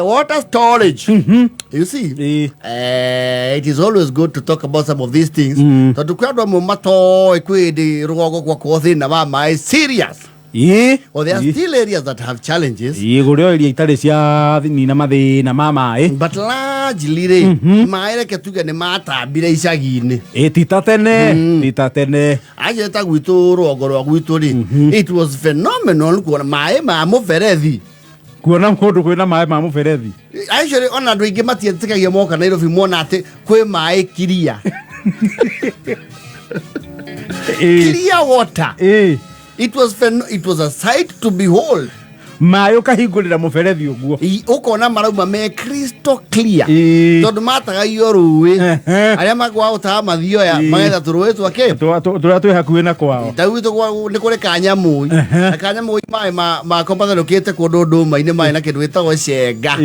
Water storage. You see, it is always good to talk about some of these things. So to crowd mo mato equidi rogo kwa kothi na mama is serious. Well, there are still areas that have challenges. But largely, maere ketuga ne mata bila ishagini. Ajeta gwito rogo gwito ri. It was phenomenal kuona mae mamu ferethi. Kuona mkodo kwena mae mamu ferethi. Actually, ona ndo inge mati yatika yemoka na irofi mona ate kwe mae kiria. Clear water. It was a sight to behold. Mayo kahingurira muferethi uguo. Ukona marauma me crystal clear. Tondu mataga yoruwe. Aria magwa uta mathio ya magetha turuwe twake. Turia twi hakuhi na kwao. Tawito kwa ni kuri kanyamu. Kanyamu mai ma kombatha lokete kundu nduma ine mai na kindu gitagwo cenga.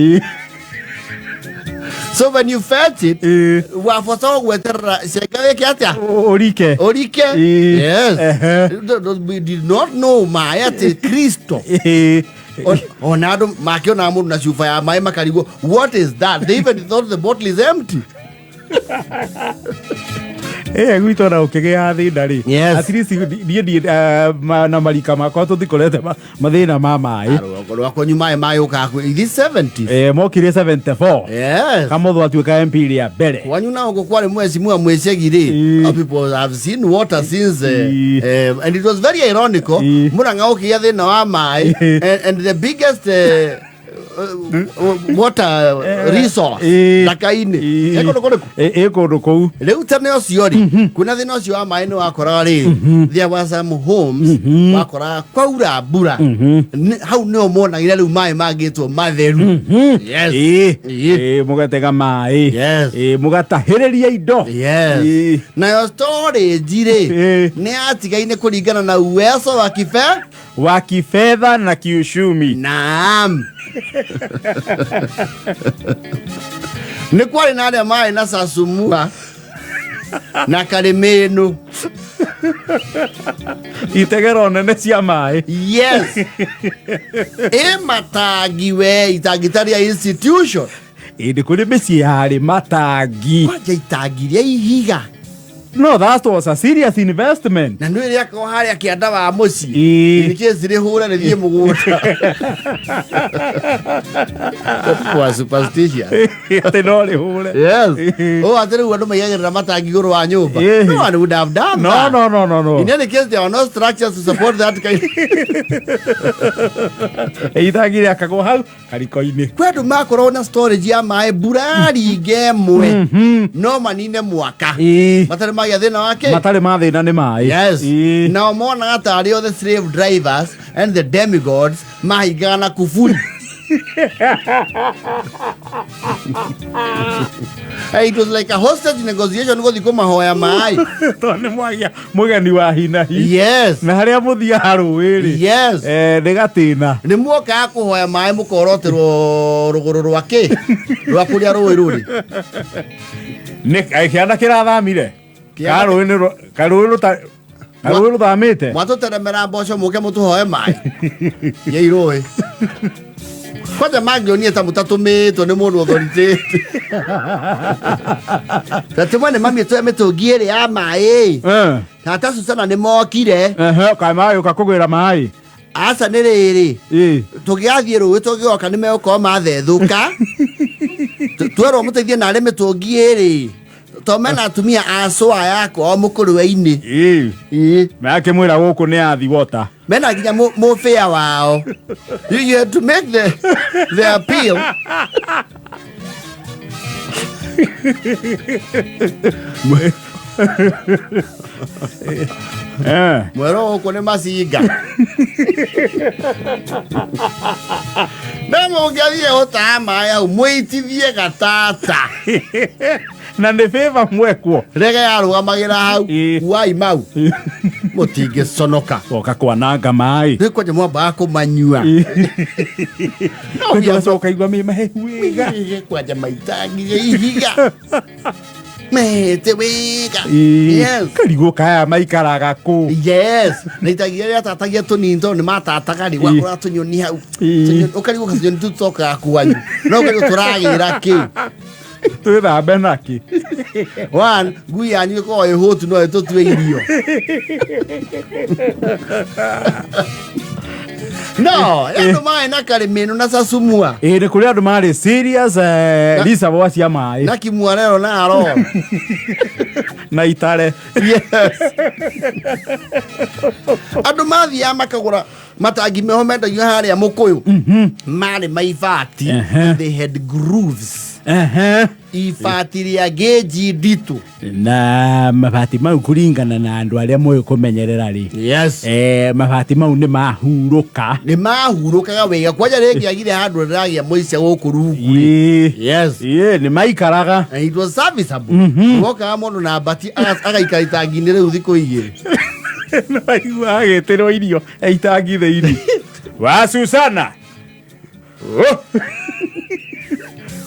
So when you fetch it, wafosa gweterera cenga giki atia? Orike. Yes. We did not know mai ati Kristo. Onado makiona mundu na chupa ya mai makarigo. What is that? They even thought the bottle is empty. Gwito na ukigea thindari. Yes. At least die na marika makwa tuthikorete mathina ma mai. Rwako nyuma mai ukaku this 70s. Mokire 74. Yes. Kamotho atuika MP ria mbere. Wanyu na uko kwale mwezi mwecegire. People have seen water since and it was very ironical. Muranga ukiya thina wa mai and the biggest water resource Dakaine ekondo kou leu tane ociori kuna thina ocio wa mai ni wakora ri there was some homes wakora kwaura mbura hau ni omonagire riu mai magitwo matheru mugatega mai mugatahiriria indo na storage ri ni atigaine kuringana na uwezo wa kifedha na kiuchumi. Naam. Ni kwali na ale mai na sasumua na karimenu itegero nene cia mai. Yes. Matagi we itagitaria institution. Ndi kuri meci yari matagi. Kwaje itagi ria ihiga. No, that was a serious investment. Na ndio yako hali akianda wa mosi. Nikizire hura ne thie mugunda. Kwa superstition. Ate no le hura. Yes. Atere wandu mayagira matangi guru wa nyumba. No one would have done that. No. In any case, there are no structures to support that kind. Itagire akago hau kariko-ini. Kwedu makoro na storage ya mai burari gemwe. No manine mwaka. Matare magia thina wake. Matare ma thina ni mai. Yes. Now mona atari the slave drivers and the demigods mahigana kufuri. It was like a hostage negotiation go thiko mahoya mai. Tone mwagani wa hina hi. Yes. Na haria muthia haruwiri. Yes. Nigatina. Ni muoka kuhoya mai mukoroterwo ruguru rwake. Rwakuria ruwiruri. Kiana kirathamire. Karuiru thamite. Mwatuteremera mboco muke mutuhoe mai. Ye iroe. Kwaja magio ni eta mutatumitwo ni mundu authority. Tatumane mami tu emetungiere ya mai. Tata Susana ni mokire. Kai mai ukakugwira mai. Asa ni riri. Tugiathie ruwi tugioka ni meko mathethuka. Twero muteithie na arime tungiere. Tomena atumia asoa yako o mukuru weini. Make mwira guku ni athi water. Mena ginya mo fair wao. You have to make the appeal. Mwero uko ni masiga. Namo ngiathie utama ya mwitithie gatata. Na ne favor mwekwo rege yarugamagira hau wai mau mutinge sonoka oka kwananga mai riko je mwamba kumanyua no ya soka igwa mi mahehuiga kwa je maitangi ihiga Mete wega. Yes. Karigo kaya maikaraga ku. Yes. Na itangi rĩrĩa atatagia tũnini tondũ nĩ matataga rĩ gwakũra tũnyoni hau. Ũkarigwo kanyoni tũu tũcokaga kwanyu. No ũkarigwo tũragĩra kĩ. Twĩthambe nakĩ. One, ngui yanyu ĩkoragwo ĩhũtu no ĩtũtue irio. No, andũ maĩ na karĩmĩno na sasumua. Nĩ kũrĩ andũ marĩ serious Lisa boa cia maĩ. Na kimwarero na aro. Na itare. Yes. Andũ mathiaga makagũra matangi meho mendagio harĩa Mũkũyũ. Marĩ maibati. They had grooves. Ibati rĩa gauge nditũ. Na mabati mau kũringana na andũ arĩa moĩ kũmenyerera rĩ. Yes. Mabati mau nĩ mahurũka. Nĩ mahurũkaga wega. Kwanja rĩngĩagire handũ rĩragĩa moicia gũkũ rungu. Yes. Nĩ maikaraga. And it was serviceable. Wokaga mũndũ na mbati agaikara itangi-inĩ rĩu thikũ igĩrĩ. No aigua agĩtĩrwo irio itangi thĩinĩ. Wa Susana.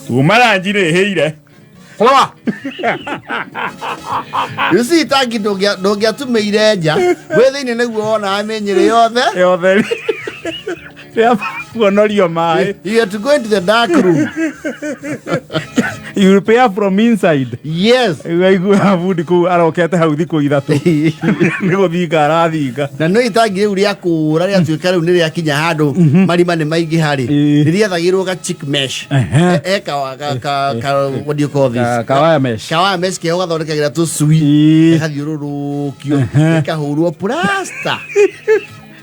Umaranji nĩ hĩire. Flower. You see itangi ndũngĩatũmĩire nja. Wĩ thĩinĩ nĩguo wona amenyere yothe. Yothe. Kuonorio maĩ. You have to go into the dark room. You repair from inside. Yes. Waigua bundi kũu arokete hau thikũ ithatũ. Nĩ gũthinga arathinga. Na no itangi rĩu rĩa kũũra rĩatuĩka rĩu nĩ rĩakinya handũ marima nĩ maingĩha rĩ. Nĩ rĩethagĩrwo ga chick mesh. What do you call this? Kawaya mesh. Kawaya mesh kĩo gathondekagĩra tũcui. Gathiũrũrũkio. Gĩkahũrwo plaster.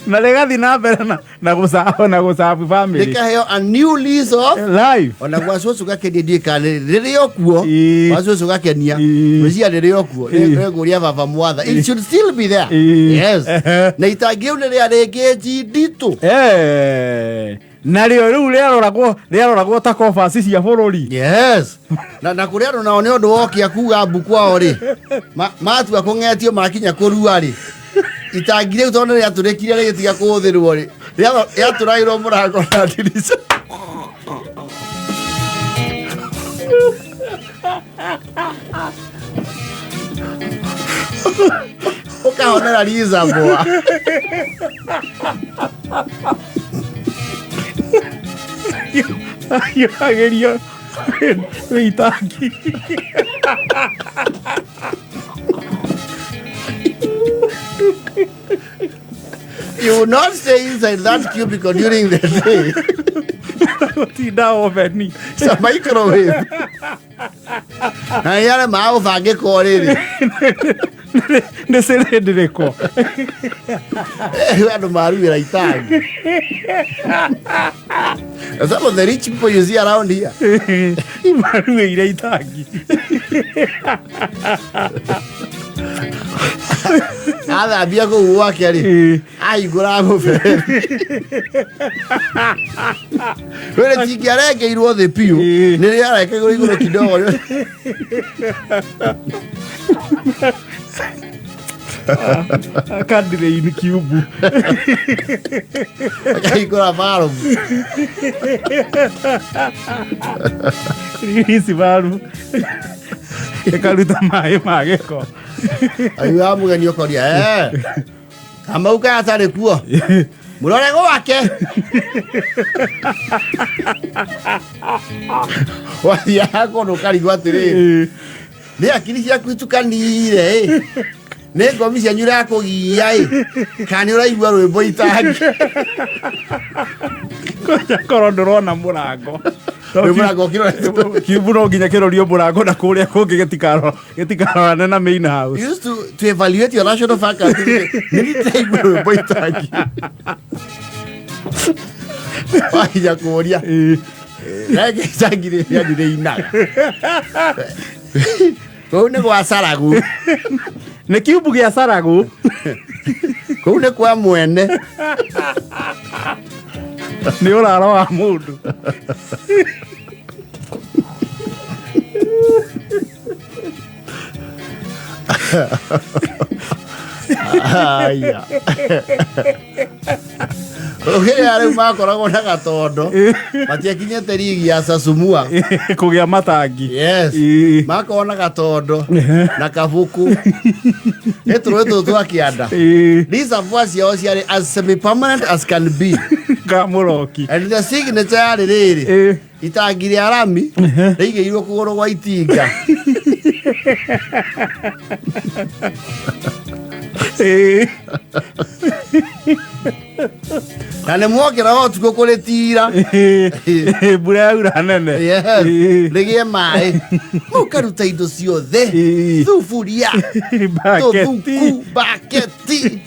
Na rĩgathi na mbere na gũcabu family. Rĩkaheo a new lease of life. Ona gwacucu gakenia ndiĩkane rĩrĩ okuo. Gwacucu gakenia. Rĩcia rĩrĩ okuo. Rĩngũria baba mwatha. It should still be there. Yes. Na itangi rĩu nĩ rĩa gauge nditũ. Na rĩo rĩaroragwo ta kobasi cia bũrũri. Yes. Na kũrĩ andũ nao nĩ ũndũ wokia kuga mbu kwao rĩ. Matua kũng'etio makinya kũrua rĩ. Itangi rĩu tondũ rĩatũrĩkire rĩgĩtiga kũhũthĩrwo rĩ. Rĩatũragĩrwo mũrango na ndirisha. Ũkahonera Liza boa. Agerio itangi. You will not stay inside that cubicle during the day. Tinda oveni. It's a microwave. Na yale maũbangĩko rĩrĩ. Nĩ serendrĩko. Andũ maruĩra itangi. Some of the rich people you see around here. Maruĩire itangi. Athambia kũu gwake rĩ. Ahingũra mũberethi. Wĩrĩ tingĩarengeirwo thĩ piũ. Nĩ rĩarekagĩrwo igũrũ kidogo. Akandire-inĩ kiumbu. Akahingũra barumu. Ici baru. Ĩkaruta maĩ ma gĩko. Ayuha mũgeni ũkoria Kamau kaya atarĩ kuo mũrore gwake wathiaga kũndũ ũkarigwo atĩrĩrĩ nĩ akiri ciaku itukanire nĩ ngomi cianyu irakũgia kana nĩ ũraigua rwĩmbo itangi korwo ndũrona mũrango mũrango kiumbu no nginya kĩrorio mũrango na kũrĩa kũngĩ gĩtikarorane na main house. You used to evaluate your national faculty. Nĩgĩtaigua rwĩmbo itangi wahinya kũria reke itangi rĩrĩ inaga kũu nĩ gwa Saragu. Nĩ kiumbu gĩa Saragu. Kũu nĩ kwa mwene. Nĩ ũraro wa mũndũ. Aya. Okay, are makoragwo na gatondo. Matiakinyete rigi ya sasumua. Kugia matangi. Yes. Makoragwo na gatondo na kabuku. Etro twakianda. These are voice yours here as semi-permanent as can be. Kamuroki. And the signature riri. Itangi ria rami. Rigeirwo kugoro gwa itinga. Nane mwokera otuko kuritira. Bura ura nene. Yes. Rigie maai. Mukaruta indo ciothe. Thufuria. Baketi.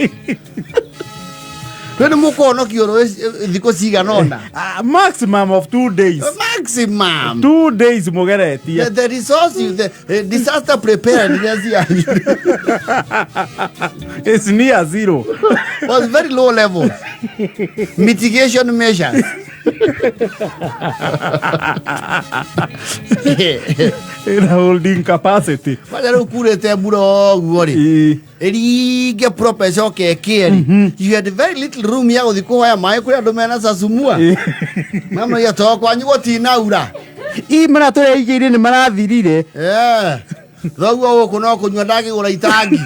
When mukono kioro thiko ciganona. Maximum of 2 days. Maximum. 2 days mugeretia. The resource, the disaster preparedness it's near zero. Was very low level. Mitigation measures. In holding capacity. Wale kurete buro gori. Erige propeso ke keri. You had very little room ya udiko ya mai kuri adomena sasumua. Mama ya to kwa nyugo tinaura. Imana to igire ni marathirire. Thoguo kuno kunywa ndagi gura itangi.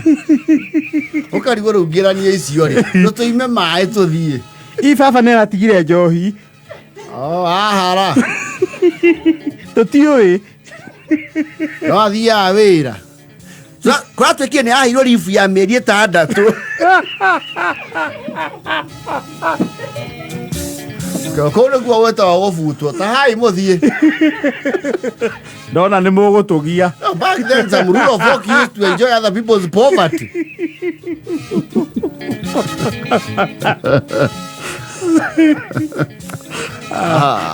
Ukarigo rugirania icio ri. No tuime mai tuthie. Baba nera tigire njohi. Ahara. Tutioi. No athia wira. Kwa tukie ni ahiro rifu ya meri 6. Kone kwa weta wa gufutwo ta hai muthie. Ndona ni mugutugia. Back then some rule of folk used to enjoy other people's poverty.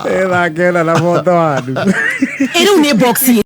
Era que era la foto. Era un boxing.